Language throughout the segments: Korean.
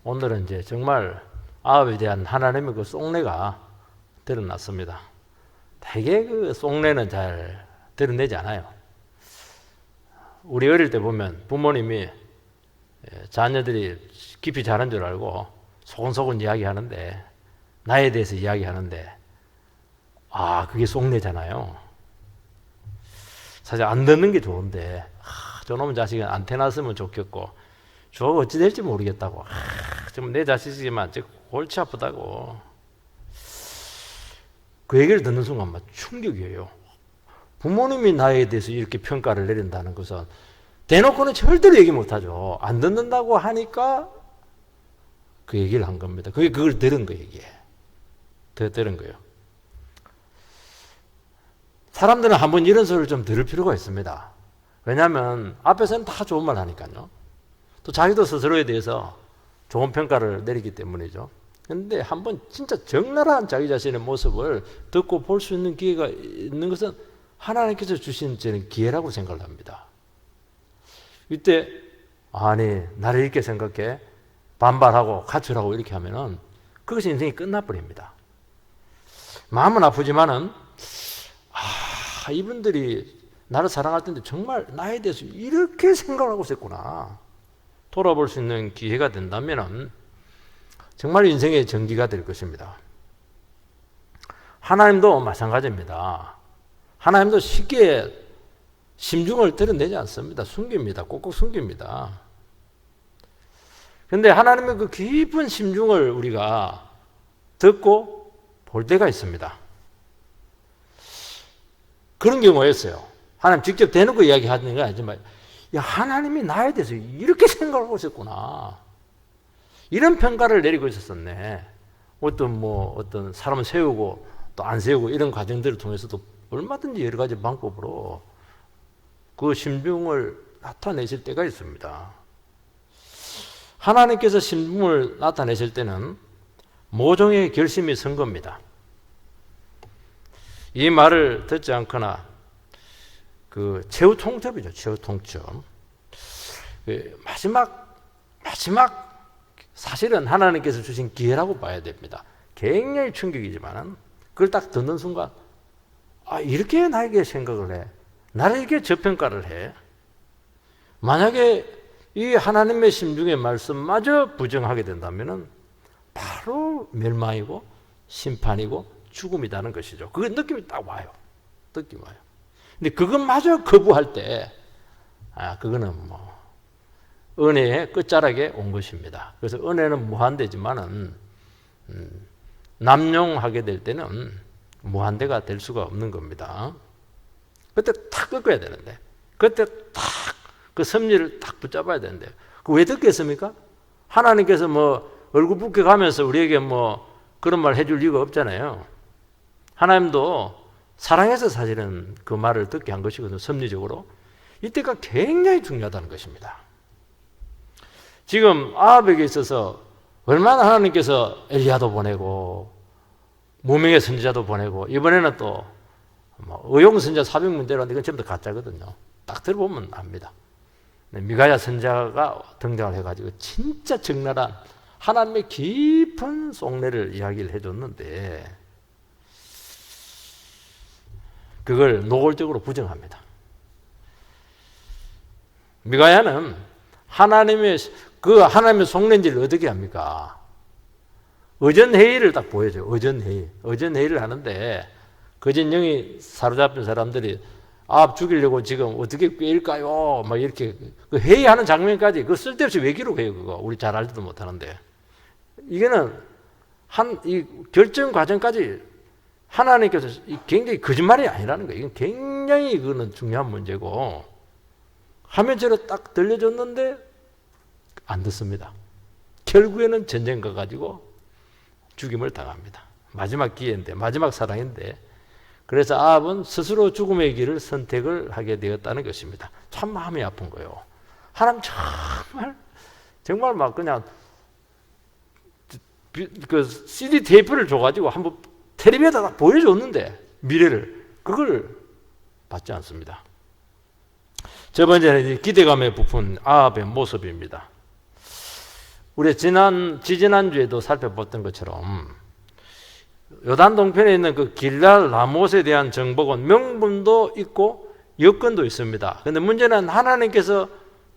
오늘은 이제 정말 아합에 대한 하나님의 그 속내가 드러났습니다. 되게 그 속내는 잘 드러내지 않아요. 우리 어릴 때 보면 부모님이 자녀들이 깊이 자란 줄 알고 소곤소곤 이야기하는데, 나에 대해서 이야기하는데, 그게 속내잖아요. 사실 안 듣는 게 좋은데, 저놈의 자식은 안테 났으면 좋겠고, 저 어찌 될지 모르겠다고, 좀 내 자식이지만 골치 아프다고. 그 얘기를 듣는 순간 막 충격이에요. 부모님이 나에 대해서 이렇게 평가를 내린다는 것은 대놓고는 절대로 얘기 못하죠. 안 듣는다고 하니까 그 얘기를 한 겁니다. 그걸 들은 거예요. 이게 들은 거예요. 사람들은 한번 이런 소리를 좀 들을 필요가 있습니다. 왜냐하면 앞에서는 다 좋은 말 하니까요. 또 자기도 스스로에 대해서 좋은 평가를 내리기 때문이죠. 그런데 한번 진짜 적나라한 자기 자신의 모습을 듣고 볼 수 있는 기회가 있는 것은 하나님께서 주신 저는 기회라고 생각을 합니다. 이때 나를 이렇게 생각해 반발하고 가출하고 이렇게 하면은 그것이 인생이 끝나버립니다. 마음은 아프지만은 이분들이 나를 사랑할 텐데 정말 나에 대해서 이렇게 생각을 하고 있었구나, 돌아볼 수 있는 기회가 된다면은 정말 인생의 전기가 될 것입니다. 하나님도 마찬가지입니다. 하나님도 쉽게 심중을 드러내지 않습니다. 숨깁니다. 꼭꼭 숨깁니다. 그런데 하나님의 그 깊은 심중을 우리가 듣고 볼 때가 있습니다. 그런 경우가 있어요. 하나님 직접 대놓고 이야기하는 게 아니지만, 하나님이 나에 대해서 이렇게 생각하고 있었구나, 이런 평가를 내리고 있었었네. 어떤 사람을 세우고 또 안 세우고 이런 과정들을 통해서도 얼마든지 여러 가지 방법으로 그 심중을 나타내실 때가 있습니다. 하나님께서 심중을 나타내실 때는 모종의 결심이 선 겁니다. 이 말을 듣지 않거나 최후 통첩이죠. 최후 통첩. 마지막 사실은 하나님께서 주신 기회라고 봐야 됩니다. 굉장히 충격이지만 그걸 딱 듣는 순간 이렇게 나에게 생각을 해, 나를 이렇게 저평가를 해. 만약에 이 하나님의 심중의 말씀마저 부정하게 된다면 바로 멸망이고 심판이고 죽음이라는 것이죠. 그 느낌이 딱 와요. 느낌이 와요. 근데 그것마저 거부할 때 그거는 은혜의 끝자락에 온 것입니다. 그래서 은혜는 무한대지만은 남용하게 될 때는 무한대가 될 수가 없는 겁니다. 그때 탁 꺾어야 되는데, 그때 탁 그 섭리를 딱 붙잡아야 되는데, 왜 듣겠습니까? 하나님께서 얼굴 붉게 가면서 우리에게 그런 말 해줄 이유가 없잖아요. 하나님도 사랑해서 사실은 그 말을 듣게 한 것이거든요. 섭리적으로. 이때가 굉장히 중요하다는 것입니다. 지금 아합에게 있어서 얼마나 하나님께서 엘리야도 보내고 무명의 선지자도 보내고, 이번에는 또 의용 선지자 400문제로 하는데 이건 전부 다 가짜거든요. 딱 들어보면 압니다. 미가야 선지자가 등장을 해가지고 진짜 적나라한 하나님의 깊은 속내를 이야기를 해줬는데 그걸 노골적으로 부정합니다. 미가야는 하나님의 속내인지를 어떻게 합니까? 의전회의를 딱 보여줘요. 의전회의를 하는데 거짓 영이 사로잡힌 사람들이 죽이려고 지금 어떻게 꿰일까요? 막 이렇게 그 회의하는 장면까지 그 쓸데없이 왜 기록해요? 그거 우리 잘 알지도 못하는데, 이거는 이 결정 과정까지 하나님께서 굉장히 거짓말이 아니라는 거예요. 이건 굉장히 그거는 중요한 문제고, 화면처럼 딱 들려줬는데 안 듣습니다. 결국에는 전쟁 가가지고 죽임을 당합니다. 마지막 기회인데, 마지막 사랑인데, 그래서 아합은 스스로 죽음의 길을 선택을 하게 되었다는 것입니다. 참 마음이 아픈 거예요. 하나님 정말 막 그냥 그 CD 테이프를 줘가지고 한번 텔레비에다 딱 보여줬는데 미래를, 그걸 받지 않습니다. 첫 번째는 기대감에 부푼 아합의 모습입니다. 우리 지지난주에도 살펴봤던 것처럼 요단 동편에 있는 그 길랄 라못에 대한 정복은 명분도 있고 여건도 있습니다. 그런데 문제는 하나님께서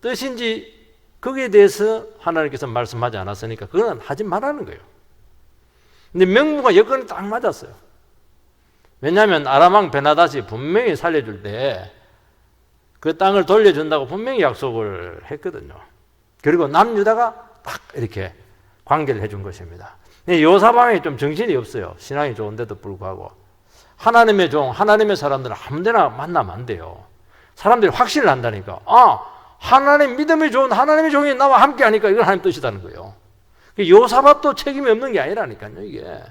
뜻인지 거기에 대해서 하나님께서 말씀하지 않았으니까 그건 하지 말라는 거예요. 근데 명분과 여건이 딱 맞았어요. 왜냐하면 아람왕 베나닷이 분명히 살려줄 때 그 땅을 돌려준다고 분명히 약속을 했거든요. 그리고 남유다가 딱 이렇게 관계를 해준 것입니다. 요사방이 좀 정신이 없어요. 신앙이 좋은데도 불구하고. 하나님의 종, 하나님의 사람들은 아무데나 만나면 안 돼요. 사람들이 확신을 한다니까. 하나님 믿음이 좋은 하나님의 종이 나와 함께 하니까 이건 하나님 뜻이라는 거예요. 요사밭도 책임이 없는 게 아니라니까요, 이게.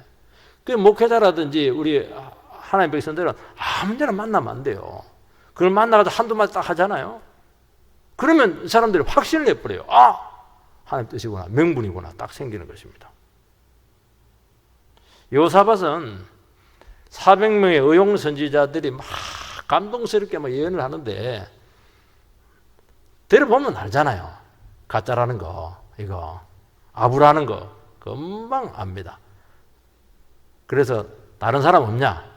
그 목회자라든지 우리 하나님 백성들은 아무데나 만나면 안 돼요. 그걸 만나가지고 한두 마디 딱 하잖아요. 그러면 사람들이 확신을 내버려요. 하나님 뜻이구나, 명분이구나, 딱 생기는 것입니다. 요사밭은 400명의 의용 선지자들이 막 감동스럽게 막 예언을 하는데 들어보면 알잖아요. 가짜라는 거, 이거 아부라는 거 금방 압니다. 그래서 다른 사람 없냐?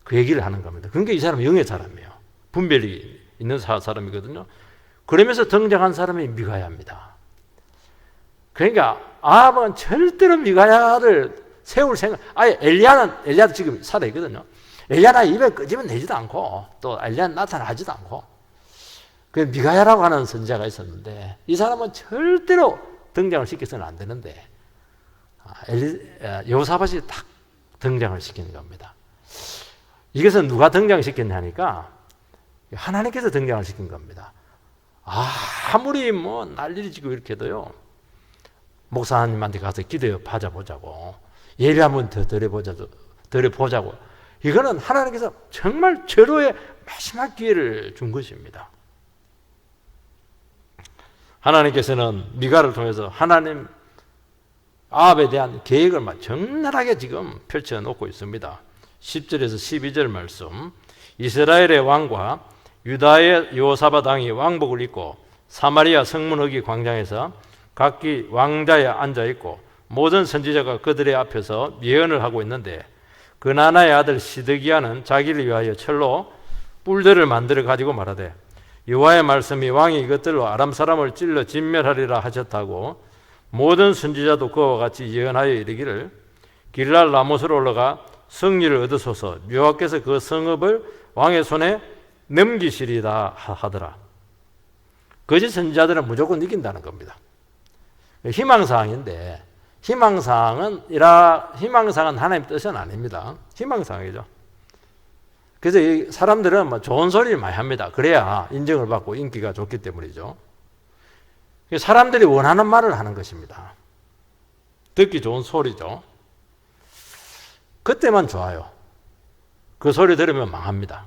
그 얘기를 하는 겁니다. 그러니까 이 사람은 영의 사람이에요. 분별이 있는 사람이거든요. 그러면서 등장한 사람이 미가야입니다. 그러니까 아합은 절대로 미가야를 세울 생각, 엘리야도 지금 살아있거든요. 엘리야는 입에 끄집어 내지도 않고, 또 엘리야는 나타나지도 않고, 그 미가야라고 하는 선지자가 있었는데, 이 사람은 절대로 등장을 시켜서는 안 되는데, 여호사밧이 딱 등장을 시키는 겁니다. 이것은 누가 등장시켰냐니까, 하나님께서 등장을 시킨 겁니다. 아무리 뭐 난리를 지고 이렇게 해도요, 목사님한테 가서 기도해 받아보자고, 예배 한번 더 드려보자고. 이거는 하나님께서 정말 절호의 마지막 기회를 준 것입니다. 하나님께서는 미가를 통해서 하나님 아합에 대한 계획을 막 적나라하게 지금 펼쳐놓고 있습니다. 10절에서 12절 말씀. 이스라엘의 왕과 유다의 여호사밧 왕이 왕복을 입고 사마리아 성문어기 광장에서 각기 왕자에 앉아있고 모든 선지자가 그들의 앞에서 예언을 하고 있는데 그나나의 아들 시드기야는 자기를 위하여 철로 뿔들을 만들어 가지고 말하되 여호와의 말씀이 왕이 이것들로 아람 사람을 찔러 진멸하리라 하셨다고 모든 선지자도 그와 같이 예언하여 이르기를 길랄 라못으로 올라가 승리를 얻으소서 여호와께서 그 성읍을 왕의 손에 넘기시리다 하더라. 거짓 선지자들은 무조건 이긴다는 겁니다. 희망사항인데 희망사항은 하나님 뜻은 아닙니다. 희망사항이죠. 그래서 이 사람들은 뭐 좋은 소리를 많이 합니다. 그래야 인정을 받고 인기가 좋기 때문이죠. 사람들이 원하는 말을 하는 것입니다. 듣기 좋은 소리죠. 그때만 좋아요. 그 소리 들으면 망합니다.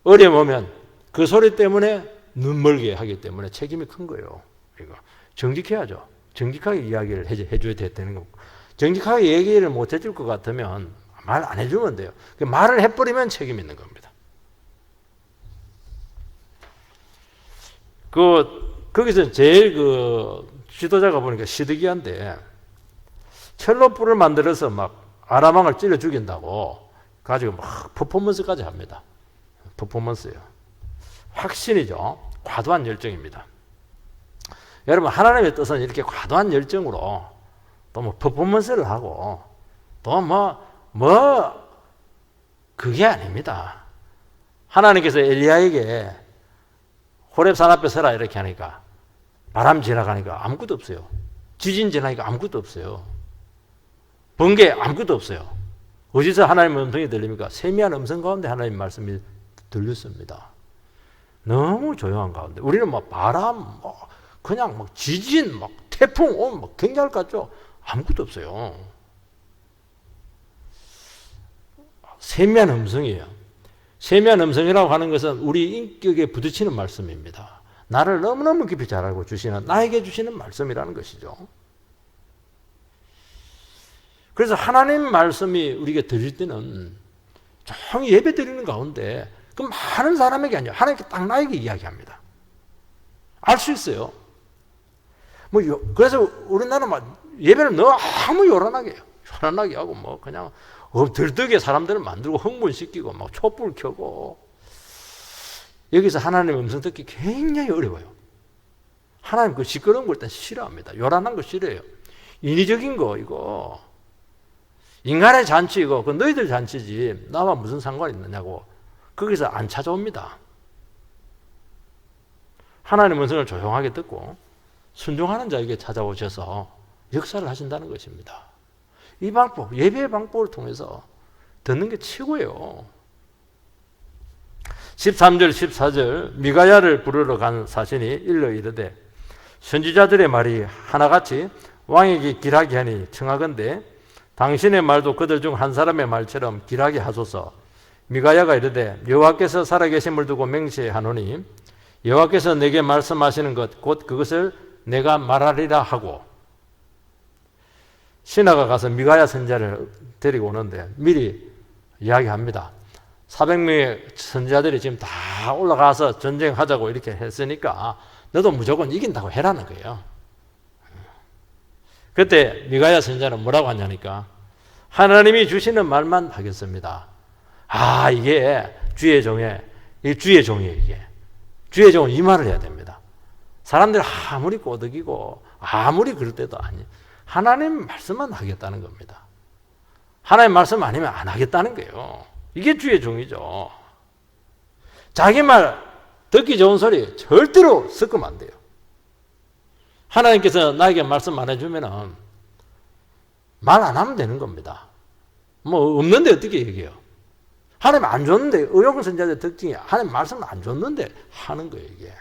어려움 오면 그 소리 때문에 눈멀게 하기 때문에 책임이 큰 거예요. 이거 정직해야죠. 정직하게 이야기를 해줘야 되는 거고, 정직하게 얘기를 못 해줄 것 같으면 말 안 해주면 돼요. 말을 해버리면 책임 있는 겁니다. 거기서 제일 지도자가 보니까 시드기야인데 철로 뿔을 만들어서 막 아람 왕을 찔러 죽인다고 가지고 막 퍼포먼스까지 합니다. 퍼포먼스예요. 확신이죠. 과도한 열정입니다. 여러분, 하나님의 뜻은 이렇게 과도한 열정으로 또 뭐 퍼포먼스를 하고 또 그게 아닙니다. 하나님께서 엘리야에게 호렙산 앞에 서라 이렇게 하니까 바람 지나가니까 아무것도 없어요. 지진 지나니까 아무것도 없어요. 번개 아무것도 없어요. 어디서 하나님의 음성이 들립니까? 세미한 음성 가운데 하나님의 말씀이 들렸습니다. 너무 조용한 가운데 우리는 막 바람, 그냥 막 지진, 막 태풍 오면 막 굉장할 것 같죠? 아무것도 없어요. 세미한 음성이에요. 세미한 음성이라고 하는 것은 우리 인격에 부딪히는 말씀입니다. 나를 너무너무 깊이 잘 알고 주시는, 나에게 주시는 말씀이라는 것이죠. 그래서 하나님 말씀이 우리에게 들릴 때는 조용히 예배 드리는 가운데 그 많은 사람에게 아니에요. 하나님께 딱 나에게 이야기합니다. 알 수 있어요. 그래서 우리나라 예배를 너무 요란하게 해요. 요란하게 하고 그냥 들뜨게 사람들을 만들고 흥분시키고 촛불 켜고. 여기서 하나님의 음성 듣기 굉장히 어려워요. 하나님 그 시끄러운 걸 일단 싫어합니다. 요란한 거 싫어해요. 인위적인 거 이거 인간의 잔치 이거 그 너희들 잔치지 나와 무슨 상관이 있느냐고 거기서 안 찾아옵니다. 하나님의 음성을 조용하게 듣고 순종하는 자에게 찾아오셔서 역사를 하신다는 것입니다. 이 방법, 예배의 방법을 통해서 듣는 게 최고예요. 13절, 14절 미가야를 부르러 간 사신이 일러 이르되 선지자들의 말이 하나같이 왕에게 길하게 하니 청하건대 당신의 말도 그들 중 한 사람의 말처럼 길하게 하소서. 미가야가 이르되 여호와께서 살아계심을 두고 맹세하노니 여호와께서 내게 말씀하시는 것 곧 그것을 내가 말하리라 하고 신하가 가서 미가야 선지자를 데리고 오는데 미리 이야기합니다. 400명의 선지자들이 지금 다 올라가서 전쟁하자고 이렇게 했으니까 너도 무조건 이긴다고 해라는 거예요. 그때 미가야 선지자는 뭐라고 하냐니까 하나님이 주시는 말만 하겠습니다. 이게 주의 종이에요 이게. 주의 종은 이 말을 해야 됩니다. 사람들이 아무리 꼬드기고 아무리 그럴 때도 아니 하나님 말씀만 하겠다는 겁니다. 하나님 말씀 아니면 안 하겠다는 거예요. 이게 주의 종이죠. 자기 말 듣기 좋은 소리 절대로 섞으면 안 돼요. 하나님께서 나에게 말씀 안 해주면 말 안 하면 되는 겁니다. 없는데 어떻게 얘기해요? 하나님 안 줬는데 의욕은 선지자의 특징이 하나님 말씀을 안 줬는데 하는 거예요 이게.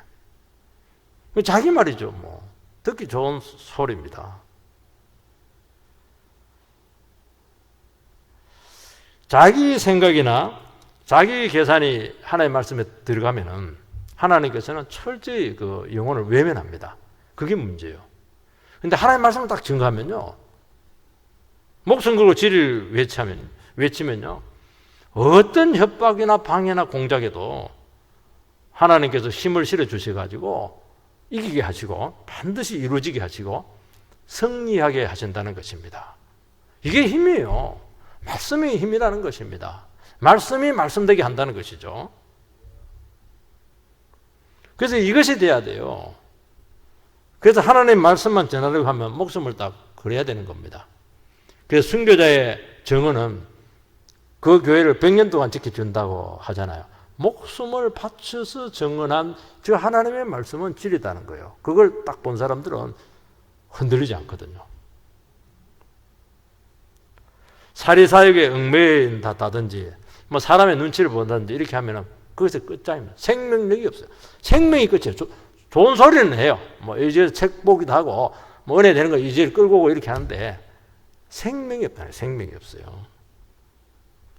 자기 말이죠 듣기 좋은 소리입니다. 자기 생각이나 자기 계산이 하나님의 말씀에 들어가면은 하나님께서는 철저히 그 영혼을 외면합니다. 그게 문제예요. 근데 하나님의 말씀을 딱 증거하면요. 목숨 걸고 진리를 외치면요. 어떤 협박이나 방해나 공작에도 하나님께서 힘을 실어 주셔가지고 이기게 하시고 반드시 이루어지게 하시고 승리하게 하신다는 것입니다. 이게 힘이에요. 말씀이 힘이라는 것입니다. 말씀이 말씀되게 한다는 것이죠. 그래서 이것이 돼야 돼요. 그래서 하나님 말씀만 전하려고 하면 목숨을 딱 걸어야 되는 겁니다. 그래서 순교자의 정언은 그 교회를 100년 동안 지켜준다고 하잖아요. 목숨을 바쳐서 정언한 저 하나님의 말씀은 진리다는 거예요. 그걸 딱 본 사람들은 흔들리지 않거든요. 사리사욕에 얽매인다든지 사람의 눈치를 본다든지 이렇게 하면 거기서 끝장입니다. 생명력이 없어요. 생명이 끝이에요. 좋은 소리는 해요. 이제 책 보기도 하고 은혜 되는 거 이제 끌고 오고 이렇게 하는데 생명이 없다는 생명이 없어요.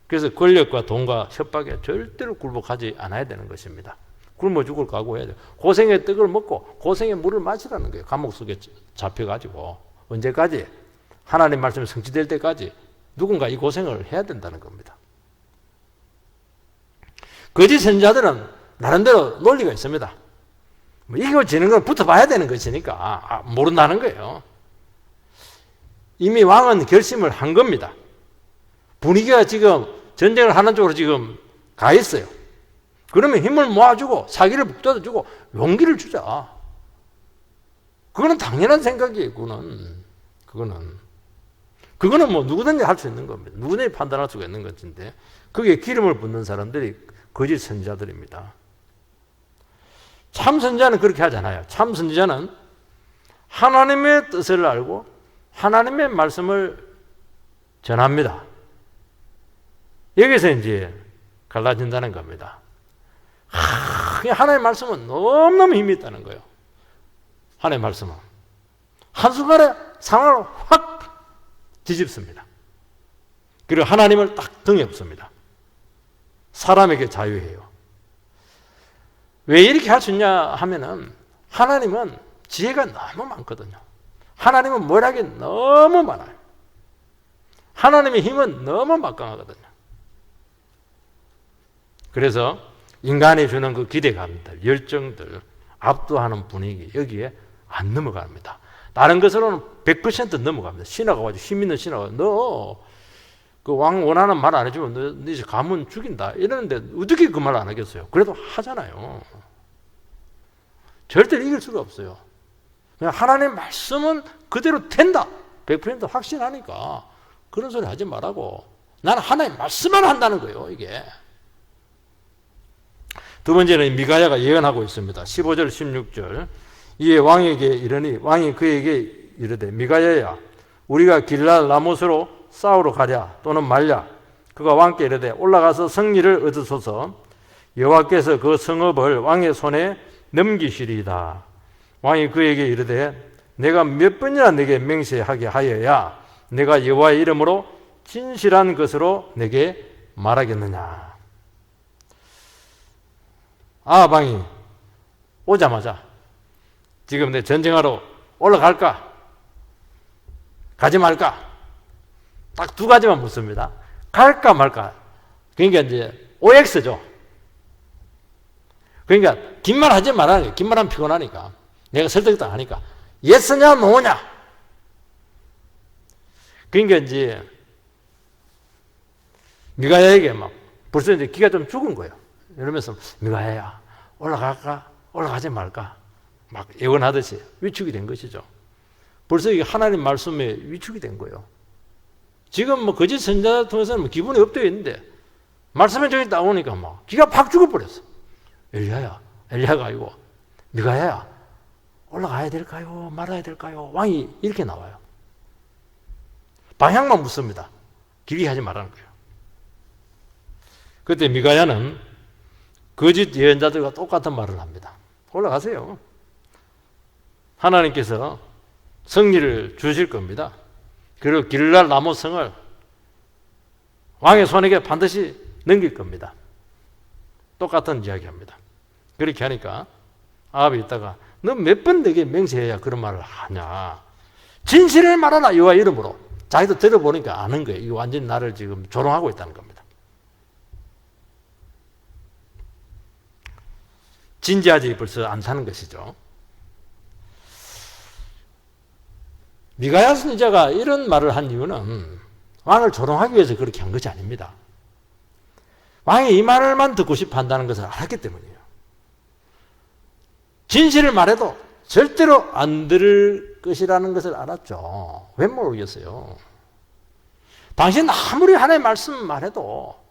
그래서 권력과 돈과 협박에 절대로 굴복하지 않아야 되는 것입니다. 굶어 죽을 각오해야 돼요. 고생의 떡을 먹고 고생의 물을 마시라는 거예요. 감옥 속에 잡혀가지고 언제까지? 하나님 말씀이 성취될 때까지 누군가 이 고생을 해야 된다는 겁니다. 거짓 선지자들은 나름대로 논리가 있습니다. 이기고 지는 건 붙어봐야 되는 것이니까 모른다는 거예요. 이미 왕은 결심을 한 겁니다. 분위기가 지금 전쟁을 하는 쪽으로 지금 가 있어요. 그러면 힘을 모아주고 사기를 북돋아주고 용기를 주자. 그거는 당연한 생각이에요. 그거는 누구든지 할 수 있는 겁니다. 누구든지 판단할 수가 있는 것인데 거기에 기름을 붓는 사람들이 거짓 선지자들입니다. 참 선지자는 그렇게 하잖아요. 참 선지자는 하나님의 뜻을 알고 하나님의 말씀을 전합니다. 여기서 이제 갈라진다는 겁니다. 하나님의 말씀은 너무너무 힘이 있다는 거예요. 하나님의 말씀은 한순간에 상황을 확 뒤집습니다. 그리고 하나님을 딱 등에 업습니다. 사람에게 자유해요. 왜 이렇게 할 수 있냐 하면은 하나님은 지혜가 너무 많거든요. 하나님은 모략이 너무 많아요. 하나님의 힘은 너무 막강하거든요. 그래서 인간이 주는 그 기대감들, 열정들, 압도하는 분위기 여기에 안 넘어갑니다. 다른 것으로는 100% 넘어갑니다. 신하가 가지고 힘 있는 신하가 너 그 왕 원하는 말 안 해주면 너 이제 가면 죽인다 이러는데 어떻게 그 말 안 하겠어요? 그래도 하잖아요. 절대 이길 수가 없어요. 그냥 하나님의 말씀은 그대로 된다 100% 확신하니까 그런 소리 하지 말라고. 나는 하나님의 말씀만 한다는 거예요. 이게 두 번째는 미가야가 예언하고 있습니다. 15절 16절 이에 왕에게 이르니 왕이 그에게 이르되 미가야야 우리가 길랄 라못으로 싸우러 가랴 또는 말랴. 그가 왕께 이르되 올라가서 승리를 얻으소서. 여호와께서 그 성읍을 왕의 손에 넘기시리이다. 왕이 그에게 이르되 내가 몇 번이나 내게 맹세하게 하여야 내가 여호와의 이름으로 진실한 것으로 내게 말하겠느냐. 아합 왕이 오자마자 지금 내 전쟁하러 올라갈까 가지 말까 딱 두 가지만 묻습니다. 갈까 말까. 그러니까 이제 OX죠. 그러니까 긴 말 하지 말라는 거예요. 긴 말하면 피곤하니까. 내가 설득도 하니까. 예스냐 노냐. 그러니까 이제 미가야에게 막 벌써 이제 기가 좀 죽은 거예요. 이러면서 미가야야 올라갈까 올라가지 말까 막 예언하듯이 위축이 된 것이죠. 벌써 이게 하나님 말씀에 위축이 된 거예요. 지금 뭐 거짓 선지자 통해서는 뭐 기분이 업되어 있는데 말씀의 종이 나오니까 막 기가 팍 죽어버렸어. 엘리야가 아니고 미가야야 올라가야 될까요? 말아야 될까요? 왕이 이렇게 나와요. 방향만 묻습니다. 길게 하지 말라는 거예요. 그때 미가야는 거짓 예언자들과 똑같은 말을 합니다. 올라가세요. 하나님께서 승리를 주실 겁니다. 그리고 길랄 라못성을 왕의 손에게 반드시 넘길 겁니다. 똑같은 이야기합니다. 그렇게 하니까 아합이 있다가 너 몇 번 내게 맹세해야 그런 말을 하냐. 진실을 말하라 여호와 이름으로. 자기도 들어보니까 아는 거예요. 이거 완전히 나를 지금 조롱하고 있다는 겁니다. 진지하지 벌써 않다는 것이죠. 미가야 선지자가 이런 말을 한 이유는 왕을 조롱하기 위해서 그렇게 한 것이 아닙니다. 왕이 이 말만 듣고 싶어 한다는 것을 알았기 때문이에요. 진실을 말해도 절대로 안 들을 것이라는 것을 알았죠. 왜 모르겠어요. 당신 아무리 하나님의 말씀 말해도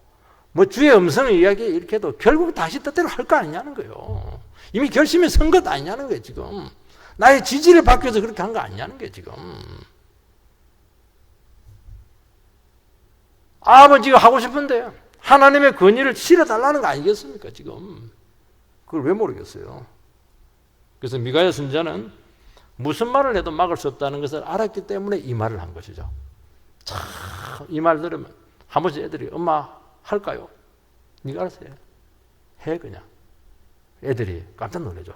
뭐 주의 음성을 이야기 이렇게 해도 결국 다시 뜻대로 할 거 아니냐는 거예요. 이미 결심이 선 것 아니냐는 거예요. 지금 나의 지지를 받기 위해서 그렇게 한 거 아니냐는 거예요. 지금 아버지가 하고 싶은데 하나님의 권위를 실어달라는 거 아니겠습니까? 지금 그걸 왜 모르겠어요. 그래서 미가야 선지자는 무슨 말을 해도 막을 수 없다는 것을 알았기 때문에 이 말을 한 것이죠. 참 이 말 들으면 한 번씩 애들이 엄마 할까요? 네가 알아서 해 그냥. 애들이 깜짝 놀라죠.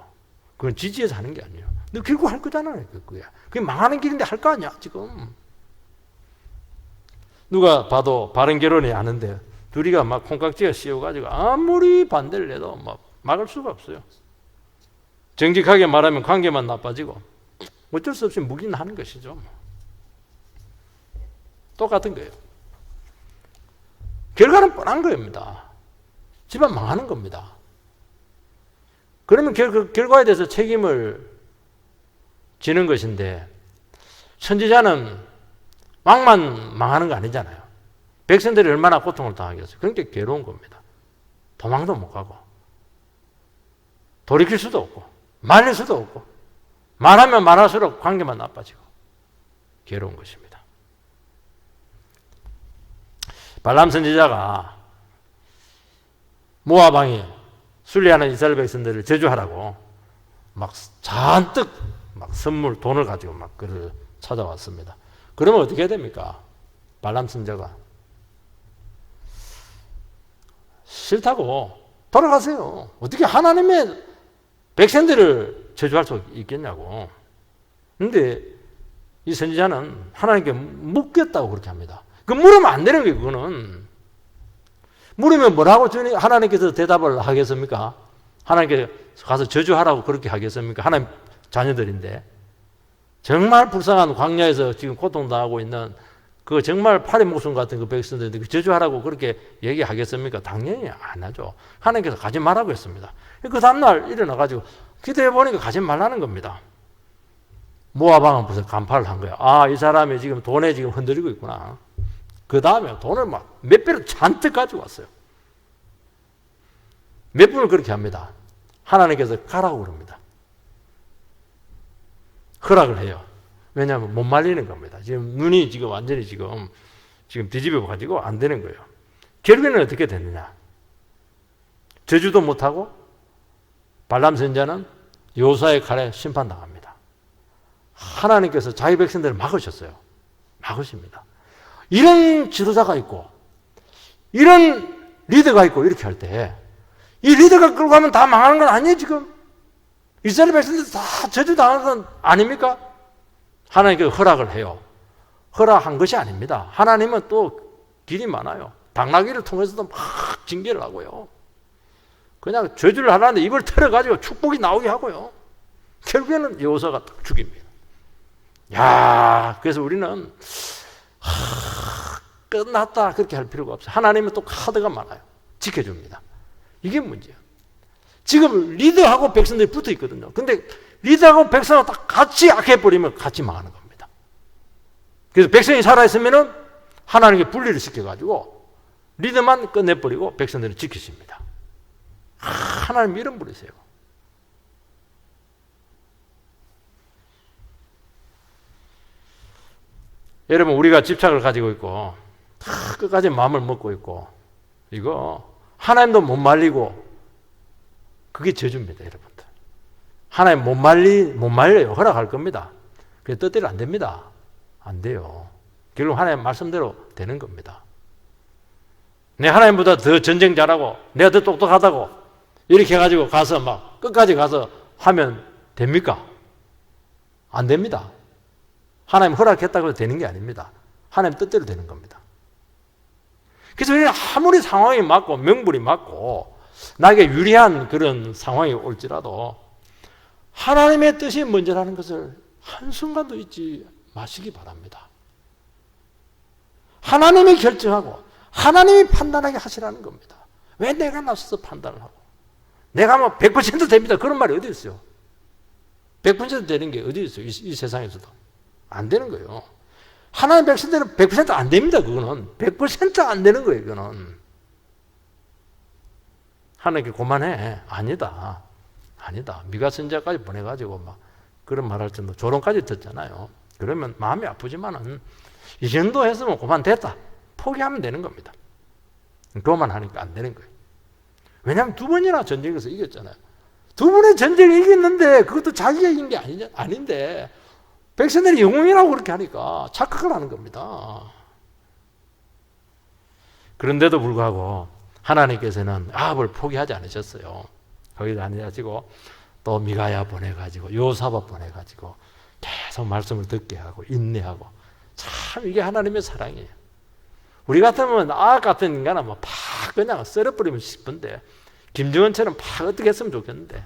그건 지지해서 하는 게 아니에요. 너 결국 할 거잖아요. 그게 망하는 길인데 할 거 아니야 지금. 누가 봐도 바른 결혼이 아는데 둘이가 막 콩깍지가 씌워가지고 아무리 반대를 해도 막 막을 수가 없어요. 정직하게 말하면 관계만 나빠지고 어쩔 수 없이 묵인하는 것이죠. 똑같은 거예요. 결과는 뻔한 겁니다. 집안 망하는 겁니다. 그러면 그 결과에 대해서 책임을 지는 것인데 선지자는 왕만 망하는 거 아니잖아요. 백성들이 얼마나 고통을 당하겠어요. 그러니까 괴로운 겁니다. 도망도 못 가고 돌이킬 수도 없고 말릴 수도 없고 말하면 말할수록 관계만 나빠지고 괴로운 것입니다. 발람 선지자가 모압 왕이 순례하는 이스라엘 백성들을 저주하라고 막 잔뜩 막 선물 돈을 가지고 막 그를 찾아왔습니다. 그러면 어떻게 해야 됩니까? 발람 선지자가 싫다고 돌아가세요. 어떻게 하나님의 백성들을 저주할 수 있겠냐고. 그런데 이 선지자는 하나님께 묻겠다고 그렇게 합니다. 그 물으면 안 되는 거예요. 그거는 물으면 뭐라고 하나님께서 대답을 하겠습니까? 하나님께 가서 저주하라고 그렇게 하겠습니까? 하나님 자녀들인데 정말 불쌍한 광야에서 지금 고통당하고 있는 그 정말 파리 목숨 같은 그 백성들인데 그 저주하라고 그렇게 얘기하겠습니까? 당연히 안 하죠. 하나님께서 가지 말라고 했습니다. 그 다음날 일어나가지고 기도해 보니까 가지 말라는 겁니다. 모압 왕은 무슨 간파를 한 거야. 아, 이 사람이 지금 돈에 지금 흔들리고 있구나. 그 다음에 돈을 막 몇 배로 잔뜩 가지고 왔어요. 몇 분을 그렇게 합니다. 하나님께서 가라고 그럽니다. 허락을 해요. 왜냐하면 못 말리는 겁니다. 지금 눈이 지금 완전히 지금 뒤집어 가지고 안 되는 거예요. 결국에는 어떻게 됐느냐? 저주도 못하고 발람 선지자는 여호수아의 칼에 심판당합니다. 하나님께서 자기 백성들을 막으셨어요. 막으십니다. 이런 지도자가 있고 이런 리더가 있고 이렇게 할 때 이 리더가 끌고 가면 다 망하는 건 아니에요. 지금 이스라엘 백성들 다 저주당하는 건 아닙니까? 하나님께서 허락을 해요. 허락한 것이 아닙니다. 하나님은 또 길이 많아요. 당나귀를 통해서도 막 징계를 하고요. 그냥 저주를 하라는데 입을 털어가지고 축복이 나오게 하고요. 결국에는 여호수아가 딱 죽입니다. 야, 그래서 우리는 끝났다 그렇게 할 필요가 없어요. 하나님은 또 카드가 많아요. 지켜줍니다. 이게 문제예요. 지금 리더하고 백성들이 붙어 있거든요. 근데 리더하고 백성하고 딱 같이 악해버리면 같이 망하는 겁니다. 그래서 백성이 살아있으면은 하나님께 분리를 시켜가지고 리더만 끝내버리고 백성들은 지키십니다. 하나님 밀어버리세요. 여러분, 우리가 집착을 가지고 있고 끝까지 마음을 먹고 있고 이거 하나님도 못 말리고 그게 저주입니다. 여러분들. 하나님 못 말려요. 허락할 겁니다. 그게 뜻대로 안 됩니다. 안 돼요. 결국 하나님 말씀대로 되는 겁니다. 내 하나님보다 더 전쟁 잘하고 내가 더 똑똑하다고 이렇게 해가지고 가서 막 끝까지 가서 하면 됩니까? 안 됩니다. 하나님 허락했다고 해서 되는 게 아닙니다. 하나님 뜻대로 되는 겁니다. 그래서 우리는 아무리 상황이 맞고 명분이 맞고 나에게 유리한 그런 상황이 올지라도 하나님의 뜻이 먼저라는 것을 한순간도 잊지 마시기 바랍니다. 하나님이 결정하고 하나님이 판단하게 하시라는 겁니다. 왜 내가 나서서 판단을 하고 내가 뭐 100% 됩니다. 그런 말이 어디 있어요? 100% 되는 게 어디 있어요? 이 세상에서도. 안 되는 거예요. 하나님 백성들은 100% 안 됩니다. 그거는 100% 안 되는 거예요. 그거는 하나님께 그만해. 아니다. 미가 선지자까지 보내가지고 막 그런 말할 정도 조롱까지 듣잖아요. 그러면 마음이 아프지만은 이 정도 했으면 그만 됐다. 포기하면 되는 겁니다. 그만하니까 안 되는 거예요. 왜냐하면 두 번이나 전쟁에서 이겼잖아요. 두 번의 전쟁을 이겼는데 그것도 자기가 이긴 게 아닌데 백성들이 영웅이라고 그렇게 하니까 착각을 하는 겁니다. 그런데도 불구하고 하나님께서는 아합을 포기하지 않으셨어요. 거기도 아니하시고 또 미가야 보내가지고 요사바 보내가지고 계속 말씀을 듣게 하고 인내하고 참 이게 하나님의 사랑이에요. 우리 같으면 아합 같은 인간은 뭐 팍 그냥 썰어버리면 싶은데 김정은처럼 팍 어떻게 했으면 좋겠는데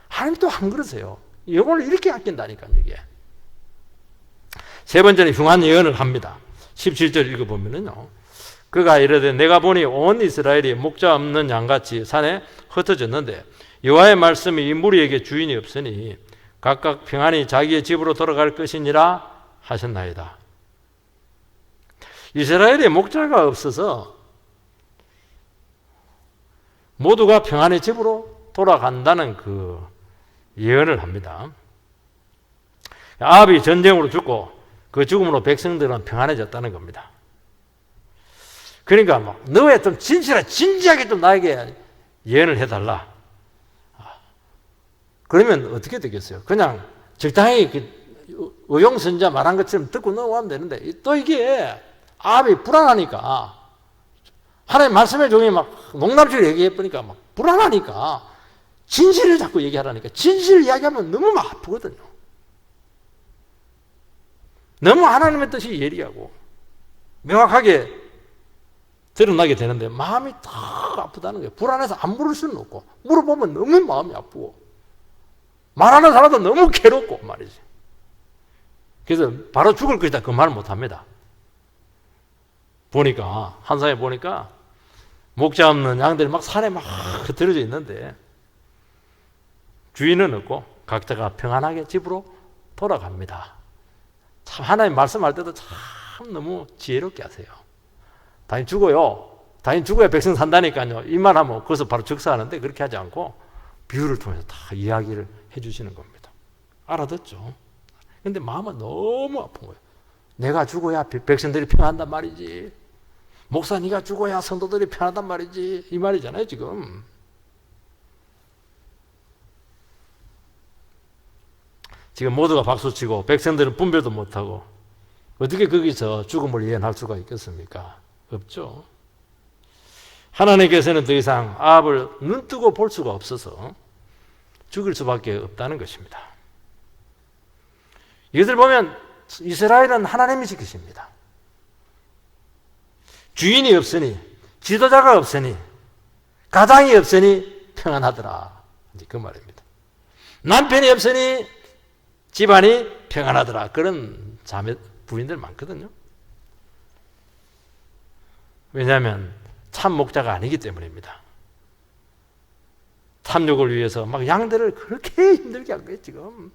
하나님 또 안 그러세요. 영혼을 이렇게 아낀다니까요. 이게 세 번째는 흉한 예언을 합니다. 17절 읽어보면요. 그가 이르되 내가 보니 온 이스라엘이 목자 없는 양같이 산에 흩어졌는데 여호와의 말씀이 이 무리에게 주인이 없으니 각각 평안히 자기의 집으로 돌아갈 것이니라 하셨나이다. 이스라엘에 목자가 없어서 모두가 평안의 집으로 돌아간다는 그 예언을 합니다. 아합이 전쟁으로 죽고 그 죽음으로 백성들은 평안해졌다는 겁니다. 그러니까 뭐 너의 좀 진지하게 좀 나에게 예언을 해달라. 그러면 어떻게 되겠어요? 그냥 적당히 의용선자 말한 것처럼 듣고 넘어가면 되는데 또 이게 아합이 불안하니까 하나님 말씀의 종이 막 농담식으로 얘기해보니까 막 불안하니까 진실을 자꾸 얘기하라니까 진실을 이야기하면 너무 아프거든요. 너무 하나님의 뜻이 예리하고 명확하게 드러나게 되는데 마음이 딱 아프다는 거예요. 불안해서 안 물을 수는 없고 물어보면 너무 마음이 아프고 말하는 사람도 너무 괴롭고 말이지. 그래서 바로 죽을 것이다 그 말을 못합니다. 보니까 한상에 보니까 목자 없는 양들이 막 산에 막 흩어져 있는데 주인은 없고 각자가 평안하게 집으로 돌아갑니다. 참 하나님 말씀할 때도 참 너무 지혜롭게 하세요. 당연히 죽어요. 당연히 죽어야 백성 산다니까요. 이 말하면 거기서 바로 즉사하는데 그렇게 하지 않고 비유를 통해서 다 이야기를 해주시는 겁니다. 알아듣죠? 근데 마음은 너무 아픈 거예요. 내가 죽어야 백성들이 평안한단 말이지. 목사 네가 죽어야 성도들이 편하단 말이지. 이 말이잖아요 지금. 지금 모두가 박수치고 백성들은 분별도 못하고 어떻게 거기서 죽음을 예언할 수가 있겠습니까? 없죠. 하나님께서는 더 이상 아합을 눈뜨고 볼 수가 없어서 죽일 수밖에 없다는 것입니다. 이것을 보면 이스라엘은 하나님이 지키십니다. 주인이 없으니, 지도자가 없으니, 가장이 없으니 평안하더라. 이제 그 말입니다. 남편이 없으니 집안이 평안하더라. 그런 자매, 부인들 많거든요. 왜냐하면 참 목자가 아니기 때문입니다. 탐욕을 위해서 막 양들을 그렇게 힘들게 한 거예요, 지금.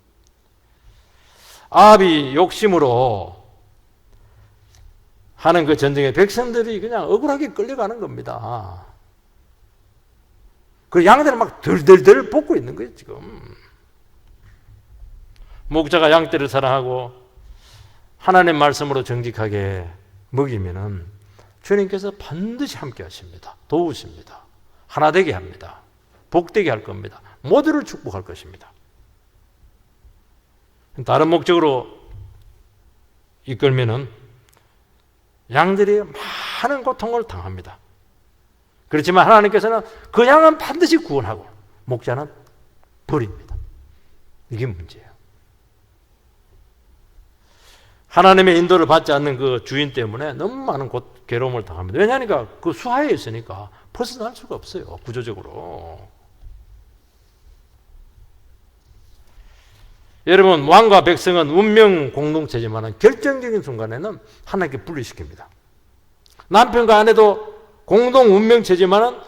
아합이 욕심으로 하는 그 전쟁에 백성들이 그냥 억울하게 끌려가는 겁니다. 그 양들을 막 덜덜덜 볶고 있는 거예요, 지금. 목자가 양떼를 사랑하고 하나님 말씀으로 정직하게 먹이면은 주님께서 반드시 함께 하십니다. 도우십니다. 하나 되게 합니다. 복되게 할 겁니다. 모두를 축복할 것입니다. 다른 목적으로 이끌면은 양들이 많은 고통을 당합니다. 그렇지만 하나님께서는 그 양은 반드시 구원하고 목자는 버립니다. 이게 문제예요. 하나님의 인도를 받지 않는 그 주인 때문에 너무 많은 괴로움을 당합니다. 왜냐하니까 그 수하에 있으니까 벗어날 수가 없어요. 구조적으로. 여러분, 왕과 백성은 운명 공동체지만 결정적인 순간에는 하나님께 분리시킵니다. 남편과 아내도 공동 운명체지만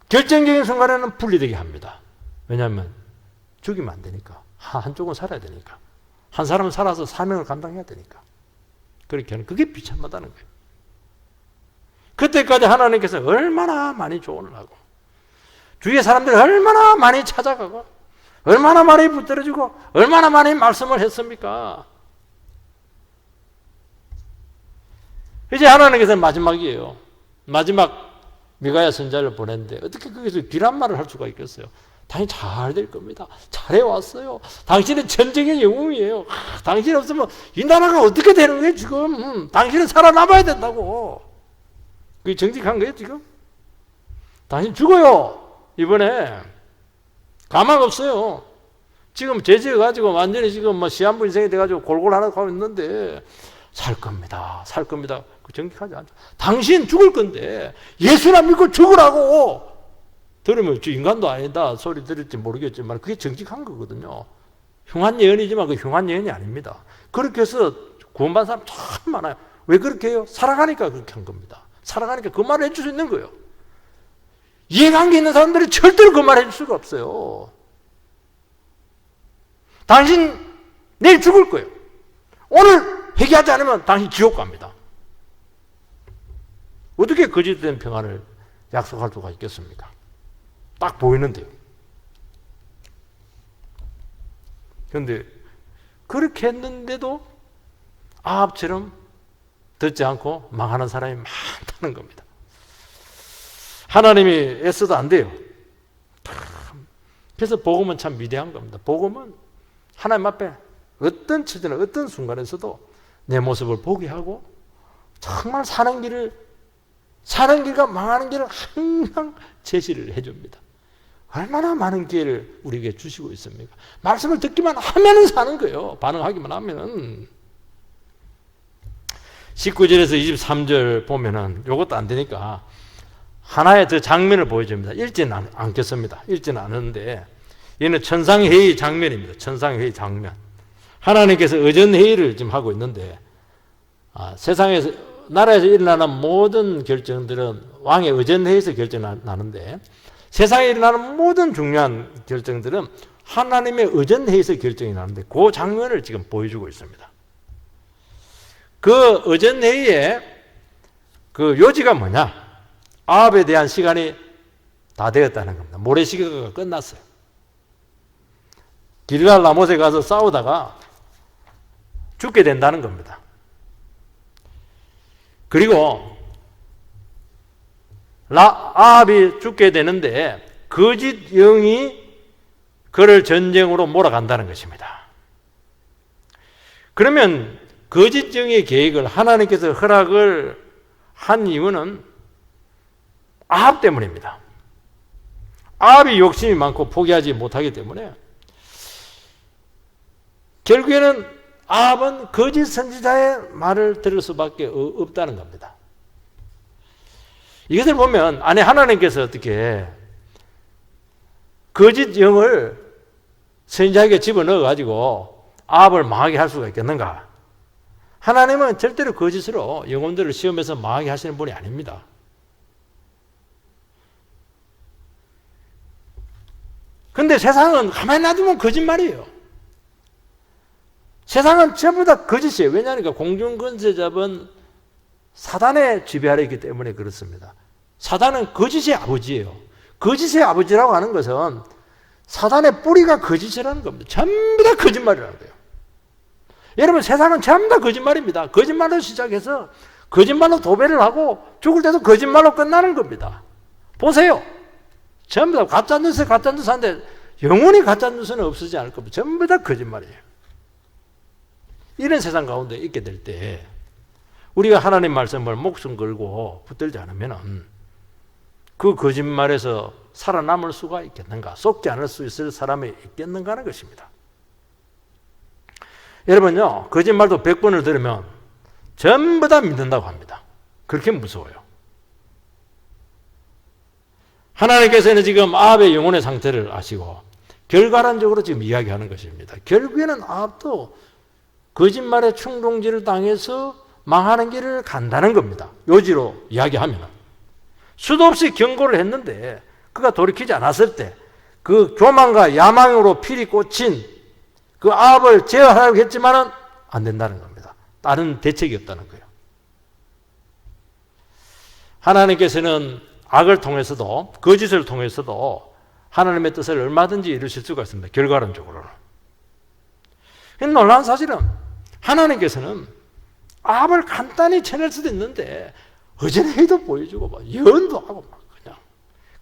결정적인 순간에는 분리되게 합니다. 왜냐하면 죽이면 안 되니까. 한쪽은 살아야 되니까. 한 사람은 살아서 사명을 감당해야 되니까. 그렇게 하는, 그게 비참하다는 거예요. 그때까지 하나님께서 얼마나 많이 조언을 하고 주위의 사람들이 얼마나 많이 찾아가고 얼마나 많이 붙들어주고 얼마나 많이 말씀을 했습니까? 이제 하나님께서는 마지막이에요. 마지막 미가야 선자를 보냈는데 어떻게 거기서 귀란 말을 할 수가 있겠어요? 당연히 잘 될 겁니다. 잘해왔어요. 당신은 전쟁의 영웅이에요. 당신 없으면 이 나라가 어떻게 되는 거예요 지금? 당신은 살아남아야 된다고. 그게 정직한 거예요 지금? 당신 죽어요 이번에. 가망 없어요. 지금 제지어가지고 완전히 지금 뭐 시한부 인생이 돼가지고 골골 하나 가고 있는데 살 겁니다. 살 겁니다. 그 정직하지 않죠. 당신 죽을 건데 예수나 믿고 죽으라고. 들으면 저 인간도 아니다 소리 들을지 모르겠지만 그게 정직한 거거든요. 흉한 예언이지만 그 흉한 예언이 아닙니다. 그렇게 해서 구원받은 사람 참 많아요. 왜 그렇게 해요? 살아가니까 그렇게 한 겁니다. 살아가니까 그 말을 해줄 수 있는 거예요. 이해관계 있는 사람들이 절대로 그 말 해줄 수가 없어요. 당신 내일 죽을 거예요. 오늘 회개하지 않으면 당신 지옥 갑니다. 어떻게 거짓된 평안을 약속할 수가 있겠습니까? 딱 보이는데요. 그런데 그렇게 했는데도 아합처럼 듣지 않고 망하는 사람이 많다는 겁니다. 하나님이 애써도 안 돼요. 그래서 복음은 참 위대한 겁니다. 복음은 하나님 앞에 어떤 처지나 어떤 순간에서도 내 모습을 보게 하고 정말 사는 길과 망하는 길을 항상 제시를 해줍니다. 얼마나 많은 기회를 우리에게 주시고 있습니까? 말씀을 듣기만 하면 사는 거예요. 반응하기만 하면은. 19절에서 23절 보면은 이것도 안 되니까 하나의 더 장면을 보여줍니다. 읽지는 않겠습니다. 읽지는 않는데 얘는 천상회의 장면입니다. 천상회의 장면. 하나님께서 의전회의를 지금 하고 있는데 세상에서 나라에서 일어나는 모든 결정들은 왕의 의전회의에서 결정나는데 세상에 일어나는 모든 중요한 결정들은 하나님의 의전회의에서 결정이 나는데 그 장면을 지금 보여주고 있습니다. 그 의전회의의 그 요지가 뭐냐? 아합에 대한 시간이 다 되었다는 겁니다. 모래시계가 끝났어요. 길갈 라못에 가서 싸우다가 죽게 된다는 겁니다. 그리고 아합이 죽게 되는데 거짓 영이 그를 전쟁으로 몰아간다는 것입니다. 그러면 거짓 영의 계획을 하나님께서 허락을 한 이유는 아합 때문입니다. 아합이 욕심이 많고 포기하지 못하기 때문에 결국에는 아합은 거짓 선지자의 말을 들을 수밖에 없다는 겁니다. 이것을 보면 아니 하나님께서 어떻게 거짓 영을 선지자에게 집어넣어 가지고 아합을 망하게 할 수가 있겠는가? 하나님은 절대로 거짓으로 영혼들을 시험해서 망하게 하시는 분이 아닙니다. 근데 세상은 가만히 놔두면 거짓말이에요. 세상은 전부 다 거짓이에요. 왜냐하니까 공중권세 잡은 사단의 지배 아래 있기 때문에 그렇습니다. 사단은 거짓의 아버지예요. 거짓의 아버지라고 하는 것은 사단의 뿌리가 거짓이라는 겁니다. 전부 다 거짓말이라는 거예요. 여러분 세상은 전부 다 거짓말입니다. 거짓말로 시작해서 거짓말로 도배를 하고 죽을 때도 거짓말로 끝나는 겁니다. 보세요. 전부 다 가짜뉴스 하는데 영원히 가짜뉴스는 없어지지 않을 겁니다. 전부 다 거짓말이에요. 이런 세상 가운데 있게 될 때 우리가 하나님 말씀을 목숨 걸고 붙들지 않으면 그 거짓말에서 살아남을 수가 있겠는가? 속지 않을 수 있을 사람이 있겠는가 하는 것입니다. 여러분요, 거짓말도 100번을 들으면 전부 다 믿는다고 합니다. 그렇게 무서워요. 하나님께서는 지금 아합의 영혼의 상태를 아시고 결과론적으로 지금 이야기하는 것입니다. 결국에는 아합도 거짓말의 충동질을 당해서 망하는 길을 간다는 겁니다. 요지로 이야기하면 수도 없이 경고를 했는데 그가 돌이키지 않았을 때 그 교만과 야망으로 필이 꽂힌 그 아합을 제어하려고 했지만은 안 된다는 겁니다. 다른 대책이 없다는 거예요. 하나님께서는 악을 통해서도 거짓을 통해서도 하나님의 뜻을 얼마든지 이루실 수가 있습니다. 결과론적으로는. 놀라운 사실은 하나님께서는 아합을 간단히 쳐낼 수도 있는데 의전회의도 보여주고 막 예언도 하고 막 그냥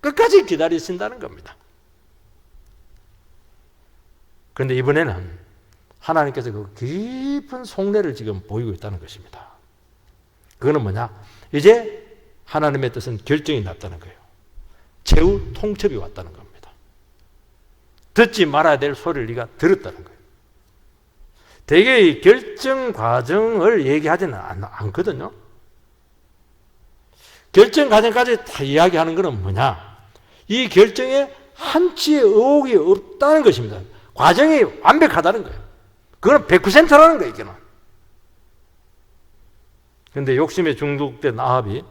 끝까지 기다리신다는 겁니다. 그런데 이번에는 하나님께서 그 깊은 속내를 지금 보이고 있다는 것입니다. 그거는 뭐냐? 이제 하나님의 뜻은 결정이 났다는 거예요. 최후 통첩이 왔다는 겁니다. 듣지 말아야 될 소리를 네가 들었다는 거예요. 대개 이 결정 과정을 얘기하지는 않거든요. 결정 과정까지 다 이야기하는 것은 뭐냐? 이 결정에 한치의 의혹이 없다는 것입니다. 과정이 완벽하다는 거예요. 그건 100%라는 거예요, 이게는. 그런데 욕심에 중독된 아합이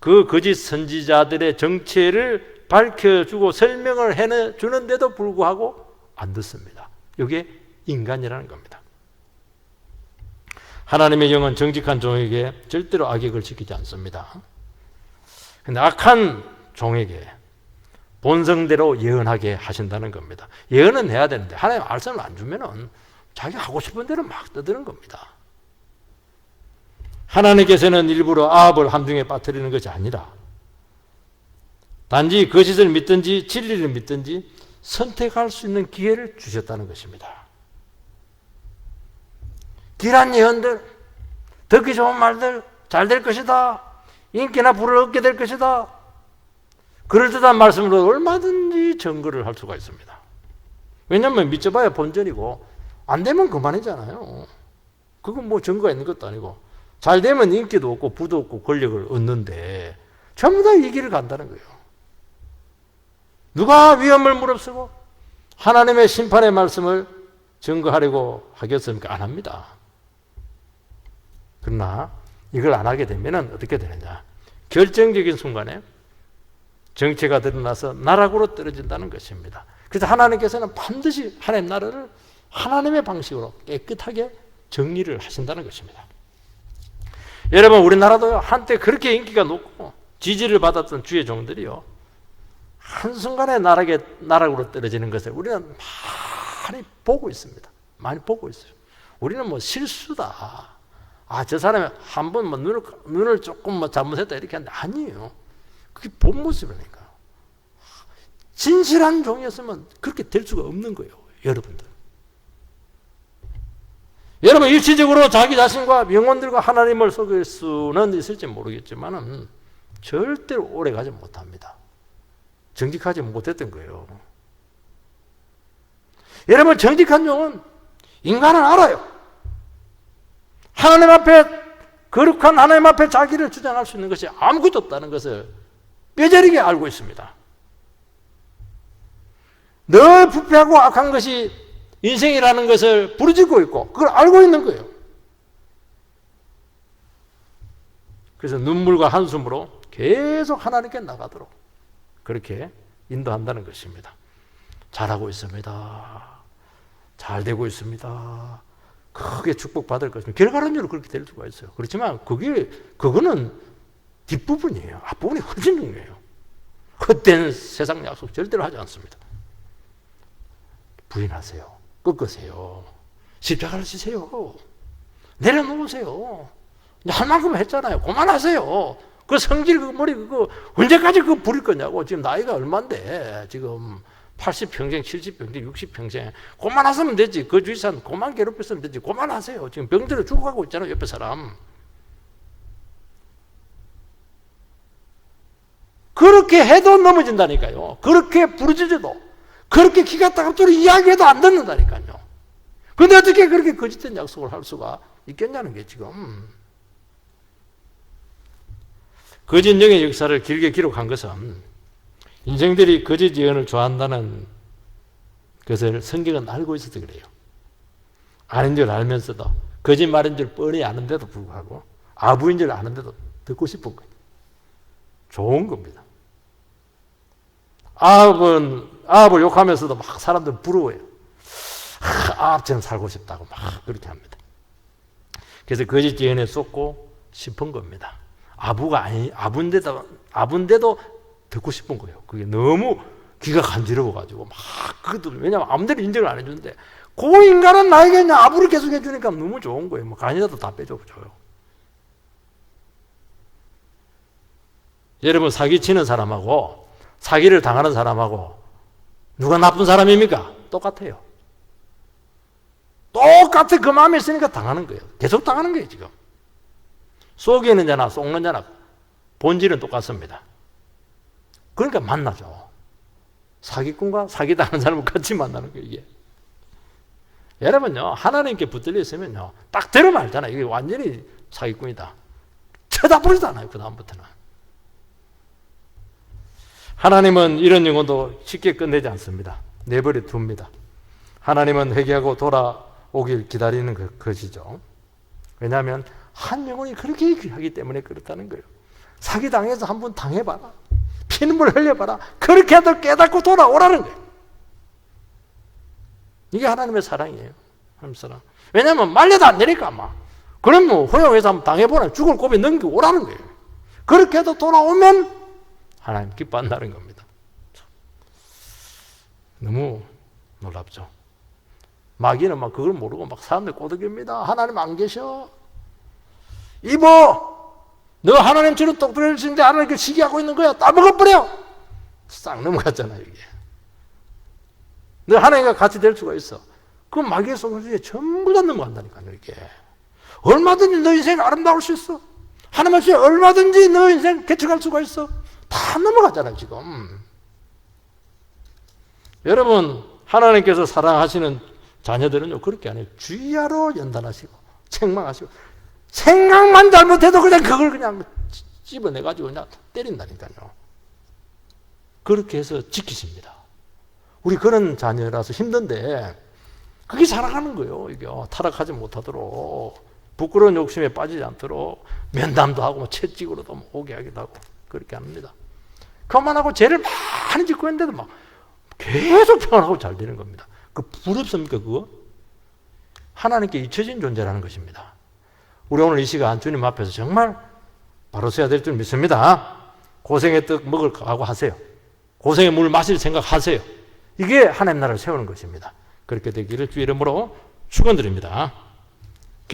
그 거짓 선지자들의 정체를 밝혀주고 설명을 해주는데도 불구하고 안 듣습니다. 이게 인간이라는 겁니다. 하나님의 영은 정직한 종에게 절대로 악역을 지키지 않습니다. 그런데 악한 종에게 본성대로 예언하게 하신다는 겁니다. 예언은 해야 되는데 하나님 말씀을 안 주면은 자기 하고 싶은 대로 막 떠드는 겁니다. 하나님께서는 일부러 아합을 함정에 빠뜨리는 것이 아니라 단지 거짓을 믿든지 진리를 믿든지 선택할 수 있는 기회를 주셨다는 것입니다. 길한 예언들, 듣기 좋은 말들, 잘 될 것이다, 인기나 부를 얻게 될 것이다, 그럴듯한 말씀으로 얼마든지 증거를 할 수가 있습니다. 왜냐하면 믿어봐야 본전이고 안 되면 그만이잖아요. 그건 뭐 증거가 있는 것도 아니고 잘 되면 인기도 없고 부도 없고 권력을 얻는데 전부 다 이 길을 간다는 거예요. 누가 위험을 무릅쓰고 하나님의 심판의 말씀을 증거하려고 하겠습니까? 안 합니다. 그러나 이걸 안 하게 되면 어떻게 되느냐? 결정적인 순간에 정체가 드러나서 나락으로 떨어진다는 것입니다. 그래서 하나님께서는 반드시 하나님 나라를 하나님의 방식으로 깨끗하게 정리를 하신다는 것입니다. 여러분, 우리나라도 한때 그렇게 인기가 높고 지지를 받았던 주의 종들이요, 한순간에 나락으로 떨어지는 것을 우리는 많이 보고 있습니다. 많이 보고 있어요. 우리는 뭐 실수다, 저 사람이 한 번 뭐 눈을 조금 뭐 잘못했다 이렇게 하는데, 아니에요. 그게 본 모습이니까. 진실한 종이었으면 그렇게 될 수가 없는 거예요, 여러분들. 여러분, 일시적으로 자기 자신과 영혼들과 하나님을 속일 수는 있을지 모르겠지만 절대로 오래 가지 못합니다. 정직하지 못했던 거예요. 여러분, 정직한 종은 인간은 알아요. 하나님 앞에, 거룩한 하나님 앞에 자기를 주장할 수 있는 것이 아무것도 없다는 것을 뼈저리게 알고 있습니다. 늘 부패하고 악한 것이 인생이라는 것을 부르짖고 있고 그걸 알고 있는 거예요. 그래서 눈물과 한숨으로 계속 하나님께 나가도록 그렇게 인도한다는 것입니다. 잘하고 있습니다. 잘 되고 있습니다. 크게 축복받을 것입니다. 결과론적으로 그렇게 될 수가 있어요. 그렇지만 그거는 뒷부분이에요. 앞부분이 훨씬 중요해요. 헛된 세상 약속 절대로 하지 않습니다. 부인하세요. 꺾으세요. 십자가를 지세요. 내려놓으세요. 할 만큼 했잖아요. 그만하세요. 그 성질, 그 머리, 그거 언제까지 그거 부릴 거냐고. 지금 나이가 얼만데, 지금 80평생, 70평생, 60평생. 그만하시면 되지. 그 주위산 그만 괴롭혔으면 되지. 그만하세요. 지금 병들어 죽어가고 있잖아요, 옆에 사람. 그렇게 해도 넘어진다니까요. 그렇게 부르짖어도, 그렇게 기가 따갑도록 이야기해도 안 듣는다니까요. 근데 어떻게 그렇게 거짓된 약속을 할 수가 있겠냐는 게 지금. 거짓 영의 역사를 길게 기록한 것은 인생들이 거짓 예언을 좋아한다는 것을 성경은 알고 있어서 그래요. 아는 줄 알면서도, 거짓말인 줄 뻔히 아는데도 불구하고, 아부인 줄 아는데도 듣고 싶은 거예요. 좋은 겁니다. 아합을 욕하면서도 막 사람들 부러워요. 아합처럼 살고 싶다고 막 그렇게 합니다. 그래서 거짓 예언에 쏟고 싶은 겁니다. 아부인데도 듣고 싶은 거예요. 그게 너무 귀가 간지러워가지고 막 그것도, 왜냐면 아무데도 인정을 안 해주는데 그 인간은 나에게 그냥 아부를 계속 해주니까 너무 좋은 거예요. 뭐 간이라도 다 빼줘요. 여러분, 사기치는 사람하고 사기를 당하는 사람하고 누가 나쁜 사람입니까? 똑같아요. 똑같아. 그 마음에 있으니까 당하는 거예요. 계속 당하는 거예요, 지금. 속이는 자나 속는 자나 본질은 똑같습니다. 그러니까 만나죠. 사기꾼과 사기당하는 사람을 같이 만나는 거예요, 이게. 여러분요, 하나님께 붙들려 있으면요, 딱 들으면 알잖아요. 이게 완전히 사기꾼이다. 쳐다보지도 않아요, 그다음부터는. 하나님은 이런 영혼도 쉽게 끝내지 않습니다. 내버려 둡니다. 하나님은 회개하고 돌아오길 기다리는 것이죠. 왜냐하면 한 영혼이 그렇게 귀하기 때문에 그렇다는 거예요. 사기당해서 한번 당해봐라. 피눈물 흘려봐라. 그렇게 해도 깨닫고 돌아오라는 거예요. 이게 하나님의 사랑이에요. 하나님의 사랑. 왜냐하면 말려도 안 되니까 막. 그럼 뭐 허용해서 한번 당해보라. 죽을 고비 넘기고 오라는 거예요. 그렇게 해도 돌아오면 하나님 기뻐한다는 겁니다. 너무 놀랍죠. 마귀는 막 그걸 모르고 막 사람들 꼬드깁니다. 하나님 안 계셔. 이보, 너 하나님처럼 똑똑해지는데 하나님께 시기하고 있는 거야. 따먹어버려. 싹 넘어갔잖아요, 이게. 너 하나님과 같이 될 수가 있어. 그 마귀의 속임수에 전부 다 넘어간다니까요, 이게. 얼마든지 너 인생 아름다울 수 있어. 하나님 앞에 얼마든지 너 인생 개척할 수가 있어. 다 넘어가잖아요, 지금. 여러분, 하나님께서 사랑하시는 자녀들은요, 그렇게 안 해요. 주야로 연단하시고, 책망하시고, 생각만 잘못해도 그걸 그냥 집어내가지고 그냥 때린다니까요. 그렇게 해서 지키십니다. 우리 그런 자녀라서 힘든데, 그게 살아가는 거예요. 이게 타락하지 못하도록, 부끄러운 욕심에 빠지지 않도록 면담도 하고 채찍으로도 오게 하기도 하고 그렇게 합니다. 그만하고 죄를 많이 짓고 있는데도 막 계속 평안하고 잘 되는 겁니다. 그 부럽습니까 그거? 하나님께 잊혀진 존재라는 것입니다. 우리 오늘 이 시간 주님 앞에서 정말 바로 서야 될 줄 믿습니다. 고생의 떡 먹을 각오 하세요. 고생의 물 마실 생각하세요. 이게 하나님 나라를 세우는 것입니다. 그렇게 되기를 주 이름으로 축원드립니다.